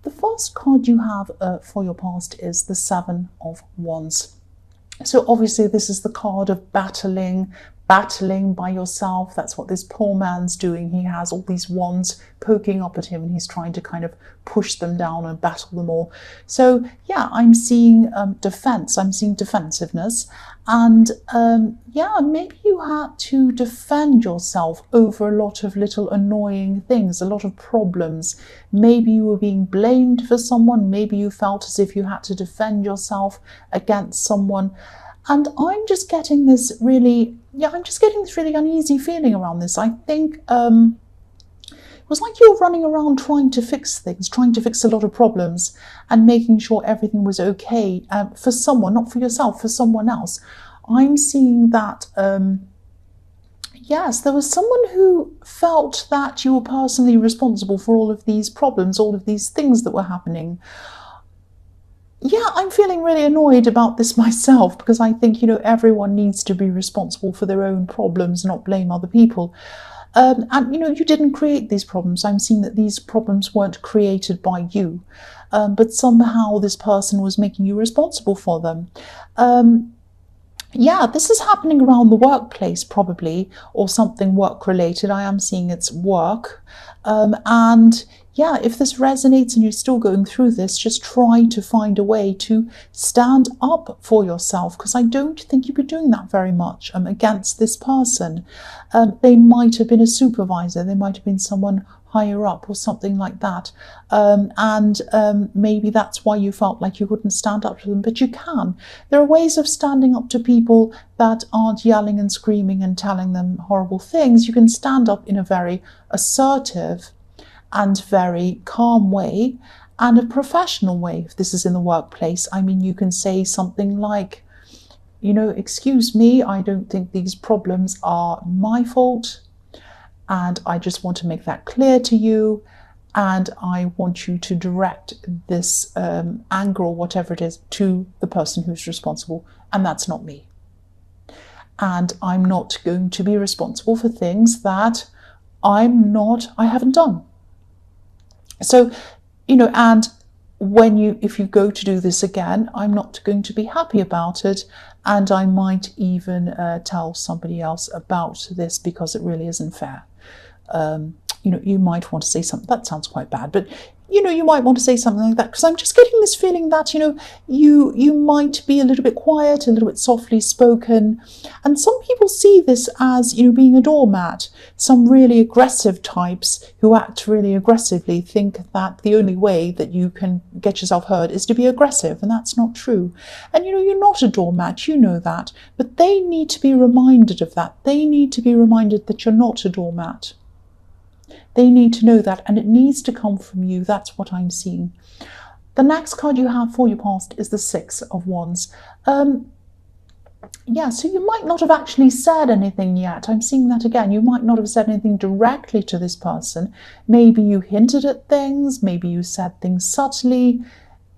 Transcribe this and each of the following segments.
The first card you have for your past is the Seven of Wands. So obviously this is the card of battling by yourself. That's what this poor man's doing. He has all these wands poking up at him and he's trying to kind of push them down and battle them all. So yeah, I'm seeing defense, I'm seeing defensiveness, and yeah, maybe you had to defend yourself over a lot of little annoying things, a lot of problems. Maybe you were being blamed for someone, maybe you felt as if you had to defend yourself against someone. And I'm just getting this really, uneasy feeling around this. I think it was like you were running around trying to fix things, trying to fix a lot of problems and making sure everything was okay for someone, not for yourself, for someone else. I'm seeing that, yes, there was someone who felt that you were personally responsible for all of these problems, all of these things that were happening. Yeah, I'm feeling really annoyed about this myself, because I think, everyone needs to be responsible for their own problems, not blame other people. And, you didn't create these problems. I'm seeing that these problems weren't created by you, but somehow this person was making you responsible for them. Yeah, this is happening around the workplace probably, or something work-related. I am seeing it's work. And yeah, if this resonates and you're still going through this, just try to find a way to stand up for yourself, because I don't think you've been doing that very much against this person. They might have been a supervisor, they might have been someone higher up or something like that. Maybe that's why you felt like you couldn't stand up to them, but you can. There are ways of standing up to people that aren't yelling and screaming and telling them horrible things. You can stand up in a very assertive and very calm way, and a professional way. If this is in the workplace, I mean, you can say something like, excuse me, I don't think these problems are my fault, and I just want to make that clear to you, and I want you to direct this anger or whatever it is to the person who's responsible, and that's not me. And I'm not going to be responsible for things that I haven't done. So, and if you go to do this again, I'm not going to be happy about it, and I might even tell somebody else about this, because it really isn't fair. You might want to say something that sounds quite bad, but you might want to say something like that, because I'm just getting this feeling that you might be a little bit quiet, a little bit softly spoken, and some people see this as being a doormat. Some really aggressive types who act really aggressively think that the only way that you can get yourself heard is to be aggressive, and that's not true. And you're not a doormat, you know that, but they need to be reminded of that. They need to be reminded that you're not a doormat. They need to know that, and it needs to come from you. That's what I'm seeing. The next card you have for your past is the Six of Wands. Yeah, so you might not have actually said anything yet. I'm seeing that again. You might not have said anything directly to this person. Maybe you hinted at things. Maybe you said things subtly.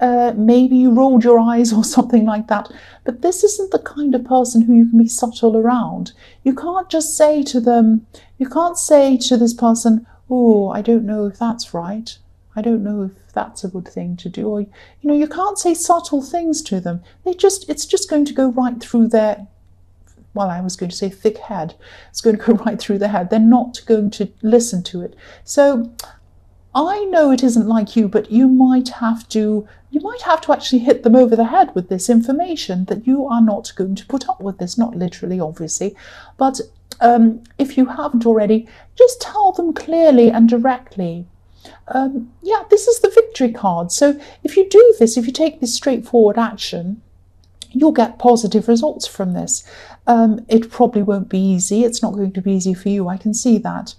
Maybe you rolled your eyes or something like that. But this isn't the kind of person who you can be subtle around. You can't just say to them, you can't say to this person, oh, I don't know if that's right. I don't know if that's a good thing to do. Or, you can't say subtle things to them. It's just going to go right through their, well, I was going to say thick head. It's going to go right through their head. They're not going to listen to it. So I know it isn't like you, but you might have to actually hit them over the head with this information, that you are not going to put up with this, not literally, obviously, but if you haven't already, just tell them clearly and directly. Yeah, this is the victory card. So if you do this, if you take this straightforward action, you'll get positive results from this. It probably won't be easy. It's not going to be easy for you. I can see that.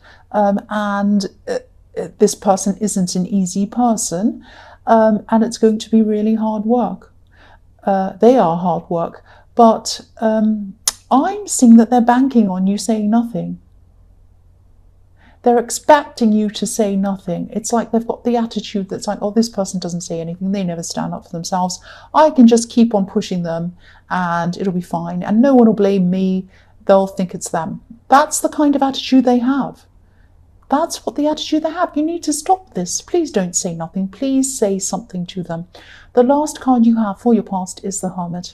This person isn't an easy person, and it's going to be really hard work. They are hard work, but I'm seeing that they're banking on you saying nothing. They're expecting you to say nothing. It's like they've got the attitude that's like, oh, this person doesn't say anything. They never stand up for themselves. I can just keep on pushing them and it'll be fine. And no one will blame me. They'll think it's them. That's the kind of attitude they have. That's what the attitude they have. You need to stop this. Please don't say nothing. Please say something to them. The last card you have for your past is the Hermit.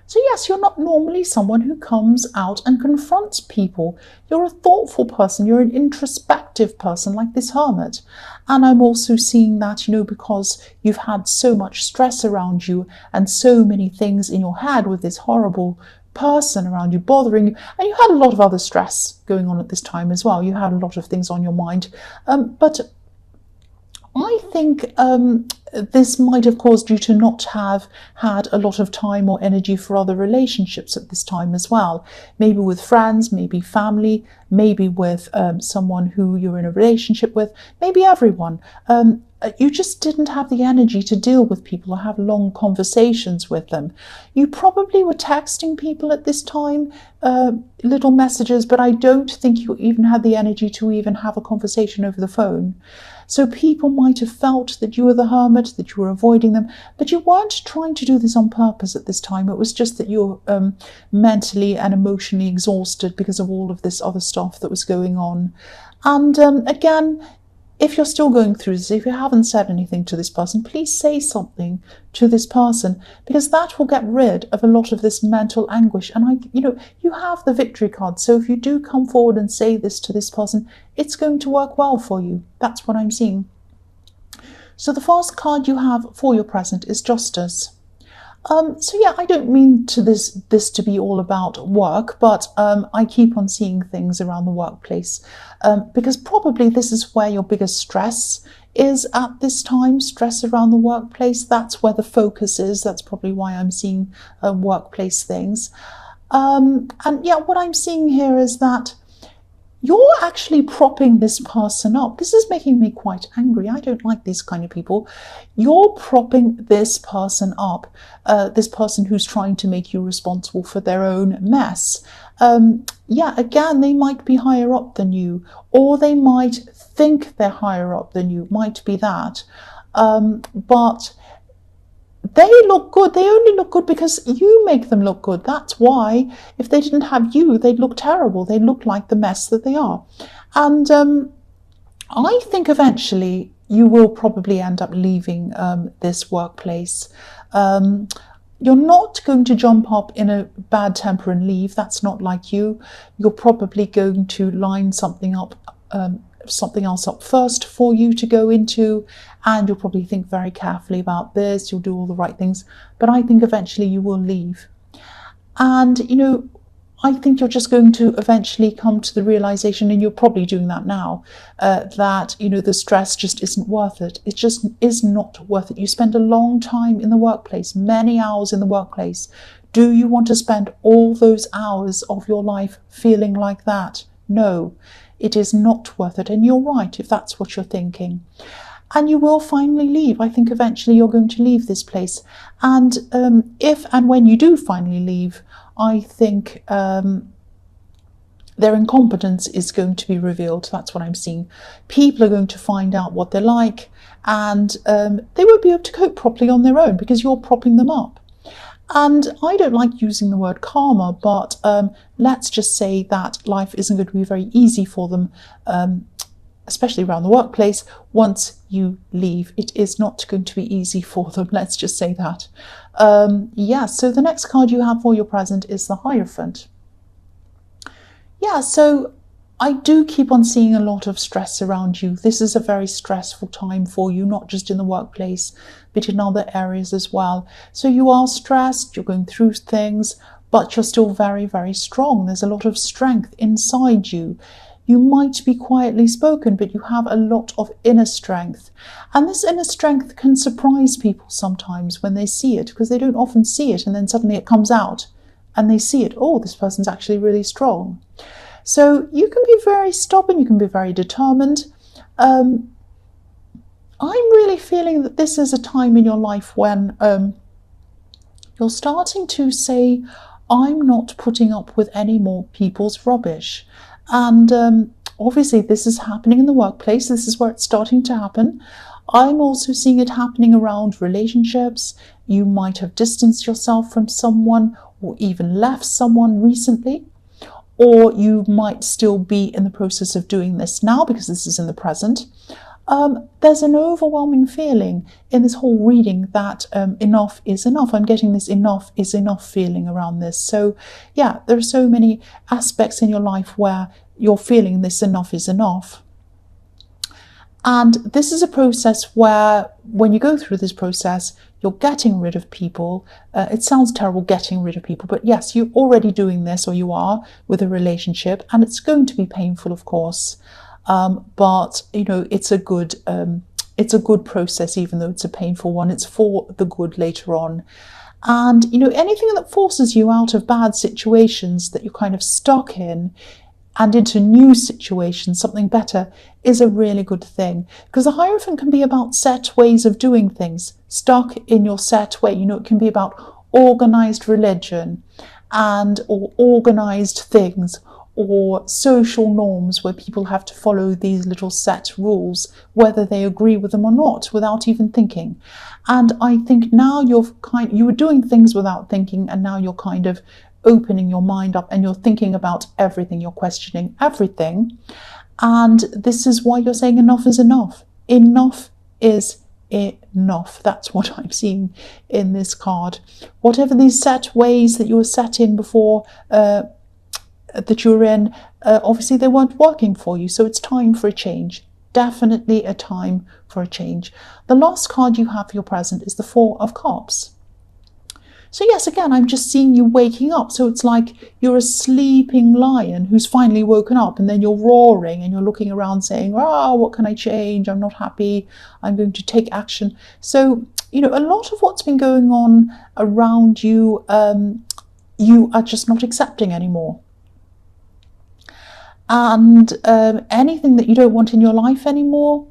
So yes, you're not normally someone who comes out and confronts people. You're a thoughtful person. You're an introspective person like this Hermit. And I'm also seeing that, because you've had so much stress around you and so many things in your head with this horrible person around you bothering you, and you had a lot of other stress going on at this time as well. You had a lot of things on your mind, but I think this might have caused you to not have had a lot of time or energy for other relationships at this time as well. Maybe with friends, maybe family, maybe with someone who you're in a relationship with, maybe everyone. You just didn't have the energy to deal with people or have long conversations with them. You probably were texting people at this time, little messages, but I don't think you even had the energy to even have a conversation over the phone. So people might have felt that you were the Hermit, that you were avoiding them, but you weren't trying to do this on purpose at this time. It was just that you're mentally and emotionally exhausted because of all of this other stuff that was going on. And again, if you're still going through this, if you haven't said anything to this person, please say something to this person, because that will get rid of a lot of this mental anguish. And you have the Victory card. So if you do come forward and say this to this person, it's going to work well for you. That's what I'm seeing. So the first card you have for your present is Justice. So yeah, I don't mean to this to be all about work, but I keep on seeing things around the workplace because probably this is where your biggest stress is at this time, stress around the workplace. That's where the focus is. That's probably why I'm seeing workplace things. And yeah, what I'm seeing here is that you're actually propping this person up. This is making me quite angry. I don't like these kind of people. You're propping this person up, this person who's trying to make you responsible for their own mess. Yeah, again, they might be higher up than you, or they might think they're higher up than you. Might be that. But they look good. They only look good because you make them look good. That's why if they didn't have you, they'd look terrible. They'd look like the mess that they are. And I think eventually you will probably end up leaving this workplace. You're not going to jump up in a bad temper and leave. That's not like you. You're probably going to line something else up first for you to go into, and you'll probably think very carefully about this. You'll do all the right things, but I think eventually you will leave. And I think you're just going to eventually come to the realization, and you're probably doing that now, that the stress just isn't worth it. It just is not worth it. You spend a long time in the workplace, many hours in the workplace. Do you want to spend all those hours of your life feeling like that? No. It is not worth it. And you're right if that's what you're thinking. And you will finally leave. I think eventually you're going to leave this place. And if and when you do finally leave, I think their incompetence is going to be revealed. That's what I'm seeing. People are going to find out what they're like, and they won't be able to cope properly on their own because you're propping them up. And I don't like using the word karma, but let's just say that life isn't going to be very easy for them, especially around the workplace. Once you leave, it is not going to be easy for them. Let's just say that. Yeah, so the next card you have for your present is the Hierophant. Yeah, so I do keep on seeing a lot of stress around you. This is a very stressful time for you, not just in the workplace, but in other areas as well. So you are stressed, you're going through things, but you're still very, very strong. There's a lot of strength inside you. You might be quietly spoken, but you have a lot of inner strength. And this inner strength can surprise people sometimes when they see it, because they don't often see it, and then suddenly it comes out and they see it. Oh, this person's actually really strong. So you can be very stubborn, you can be very determined. I'm really feeling that this is a time in your life when you're starting to say, I'm not putting up with any more people's rubbish. And obviously this is happening in the workplace. This is where it's starting to happen. I'm also seeing it happening around relationships. You might have distanced yourself from someone or even left someone recently. or you might still be in the process of doing this now because this is in the present. There's an overwhelming feeling in this whole reading that enough is enough. I'm getting this enough is enough feeling around this. So yeah, there are so many aspects in your life where you're feeling this enough is enough. And this is a process where when you go through this process, you're getting rid of people. It sounds terrible getting rid of people, but yes, you're already doing this, or you are, with a relationship, and it's going to be painful, of course. But you know, it's a good process, even though it's a painful one. It's for the good later on. And you know, anything that forces you out of bad situations that you're kind of stuck in and into new situations, something better, is a really good thing. Because the Hierophant can be about set ways of doing things, stuck in your set way. You know, it can be about organized religion or organized things, or social norms where people have to follow these little set rules, whether they agree with them or not, without even thinking. And I think now you were doing things without thinking, and now you're kind of opening your mind up and you're thinking about everything, you're questioning everything. And this is why you're saying enough is enough. Enough is enough. That's what I'm seeing in this card. Whatever these set ways that you were set in before, that you're in, obviously they weren't working for you, so it's time for a change. Definitely a time for a change. The last card you have for your present is the Four of Cups. So yes, again, I'm just seeing you waking up. So it's like you're a sleeping lion who's finally woken up, and then you're roaring and you're looking around saying, oh, what can I change? I'm not happy. I'm going to take action. So, you know, a lot of what's been going on around you, you are just not accepting anymore. And anything that you don't want in your life anymore,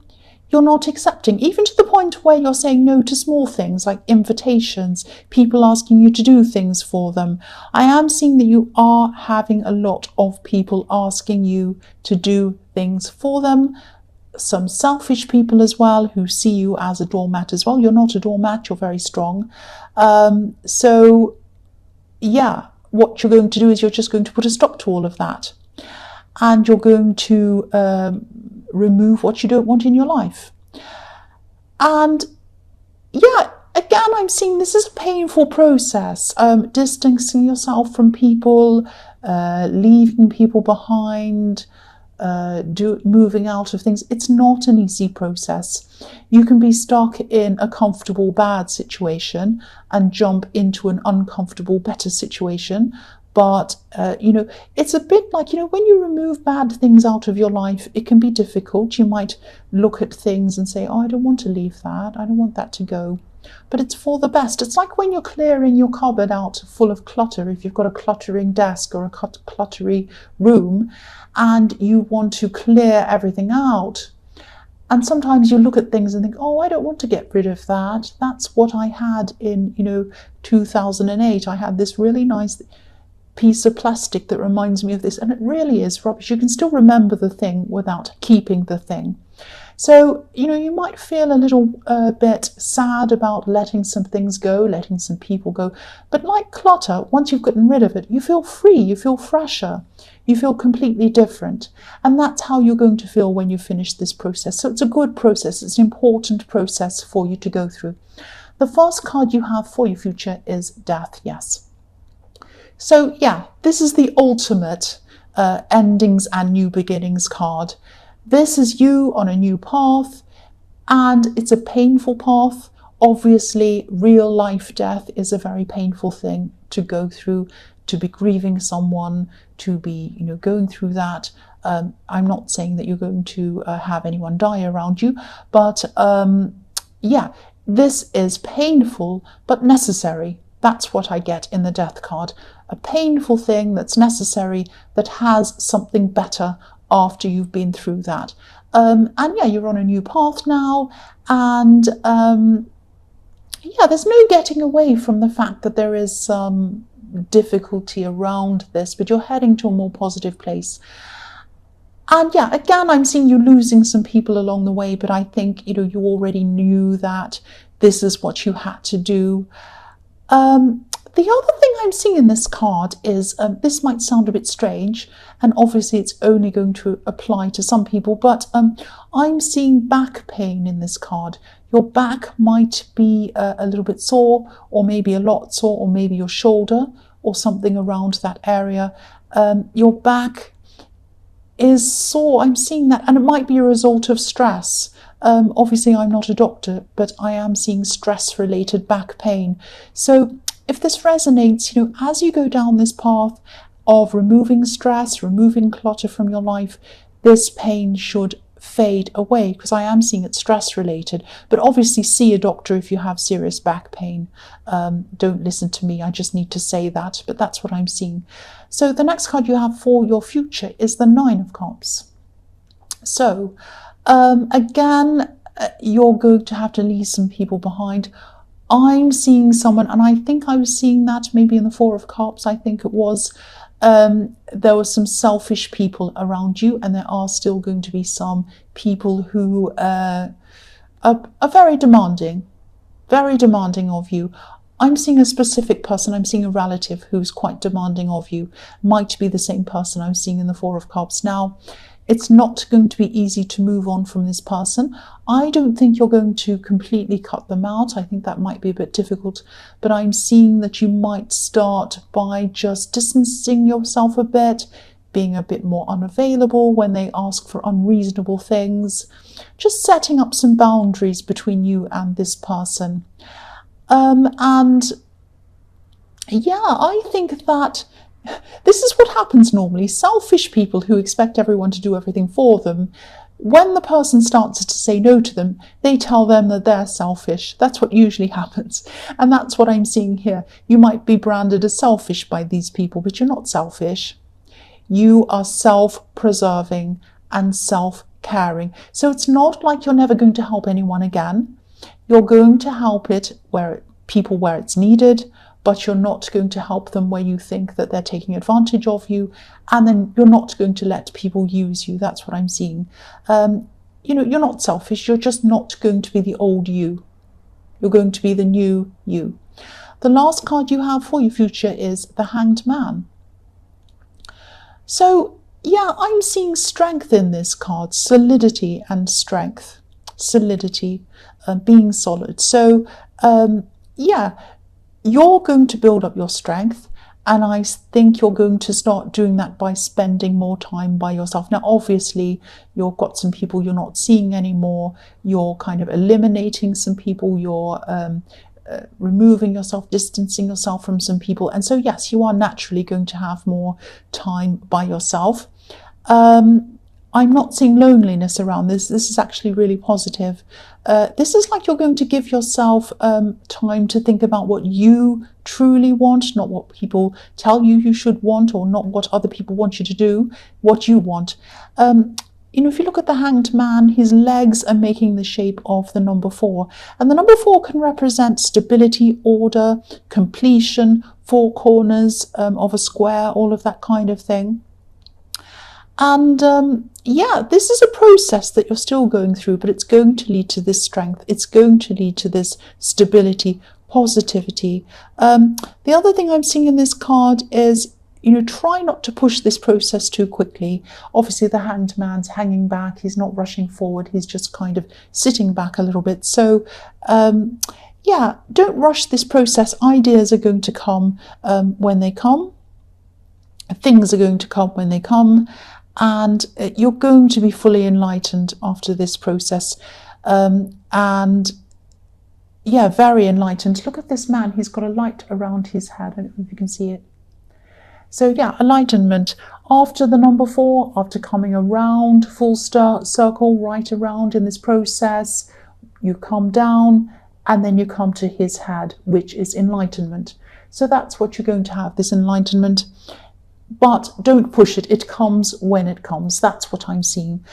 you're not accepting, even to the point where you're saying no to small things like invitations, people asking you to do things for them. I am seeing that you are having a lot of people asking you to do things for them. Some selfish people as well, who see you as a doormat as well. You're not a doormat, you're very strong. So yeah, what you're going to do is you're just going to put a stop to all of that. And you're going to remove what you don't want in your life. And yeah, again, I'm seeing this is a painful process. Distancing yourself from people, leaving people behind, moving out of things. It's not an easy process. You can be stuck in a comfortable bad situation and jump into an uncomfortable better situation. But, you know, it's a bit like, you know, when you remove bad things out of your life, it can be difficult. You might look at things and say, oh, I don't want to leave that. I don't want that to go. But it's for the best. It's like when you're clearing your cupboard out full of clutter, if you've got a cluttering desk or a cluttery room and you want to clear everything out. And sometimes you look at things and think, oh, I don't want to get rid of that. That's what I had in, you know, 2008. I had this really nice piece of plastic that reminds me of this, and it really is rubbish. You can still remember the thing without keeping the thing. So, you know, you might feel a little bit sad about letting some things go, letting some people go. But like clutter, once you've gotten rid of it, you feel free, you feel fresher, you feel completely different. And that's how you're going to feel when you finish this process. So it's a good process. It's an important process for you to go through. The first card you have for your future is Death, yes. So yeah, this is the ultimate endings and new beginnings card. This is you on a new path, and it's a painful path. Obviously, real life death is a very painful thing to go through, to be grieving someone, to be, you know, going through that. I'm not saying that you're going to have anyone die around you, but yeah, this is painful but necessary. That's what I get in the Death card. A painful thing that's necessary, that has something better after you've been through that. And yeah, you're on a new path now. And yeah, there's no getting away from the fact that there is some difficulty around this, but you're heading to a more positive place. And yeah, again, I'm seeing you losing some people along the way, but I think, you know, you already knew that this is what you had to do. The other thing I'm seeing in this card is, this might sound a bit strange, and obviously it's only going to apply to some people, but I'm seeing back pain in this card. Your back might be a little bit sore, or maybe a lot sore, or maybe your shoulder or something around that area. Your back is sore. I'm seeing that, and it might be a result of stress. Obviously, I'm not a doctor, but I am seeing stress-related back pain. So if this resonates, as you go down this path of removing stress, removing clutter from your life, this pain should fade away, because I am seeing it stress related. But obviously see a doctor if you have serious back pain. Don't listen to me, I just need to say that, but that's what I'm seeing. So the next card you have for your future is the Nine of Cups. So again, you're going to have to leave some people behind. I'm seeing someone, and I think I was seeing that maybe in the Four of Cups, I think it was. There were some selfish people around you, and there are still going to be some people who are very demanding of you. I'm seeing a specific person. I'm seeing a relative who's quite demanding of you. Might be the same person I'm seeing in the Four of Cups. Now, it's not going to be easy to move on from this person. I don't think you're going to completely cut them out. I think that might be a bit difficult, but I'm seeing that you might start by just distancing yourself a bit, being a bit more unavailable when they ask for unreasonable things, just setting up some boundaries between you and this person. And yeah, I think that this is what happens normally. Selfish people who expect everyone to do everything for them, when the person starts to say no to them, they tell them that they're selfish. That's what usually happens. And that's what I'm seeing here. You might be branded as selfish by these people, but you're not selfish. You are self-preserving and self-caring. So it's not like you're never going to help anyone again. You're going to help people where it's needed, but you're not going to help them where you think that they're taking advantage of you, and then you're not going to let people use you. That's what I'm seeing. You're not selfish, you're just not going to be the old you. You're going to be the new you. The last card you have for your future is the Hanged Man. So, yeah, I'm seeing strength in this card, solidity and strength. Solidity, being solid. So, yeah, you're going to build up your strength, and I think you're going to start doing that by spending more time by yourself. Now, obviously, you've got some people you're not seeing anymore. You're kind of eliminating some people. You're removing yourself, distancing yourself from some people. And so, yes, you are naturally going to have more time by yourself. I'm not seeing loneliness around this. This is actually really positive. This is like you're going to give yourself time to think about what you truly want, not what people tell you you should want, or not what other people want you to do, what you want. If you look at the Hanged Man, his legs are making the shape of the number 4. And the number 4 can represent stability, order, completion, 4 corners of a square, all of that kind of thing. And yeah, this is a process that you're still going through, but it's going to lead to this strength. It's going to lead to this stability, positivity. The other thing I'm seeing in this card is, try not to push this process too quickly. Obviously, the Hanged Man's hanging back. He's not rushing forward. He's just kind of sitting back a little bit. So, yeah, don't rush this process. Ideas are going to come when they come. Things are going to come when they come. And you're going to be fully enlightened after this process. And yeah, very enlightened. Look at this man. He's got a light around his head. I don't know if you can see it. So yeah, enlightenment. After the number 4, after coming around, full circle, right around in this process, you come down and then you come to his head, which is enlightenment. So that's what you're going to have, this enlightenment. But don't push it. It comes when it comes. That's what I'm seeing.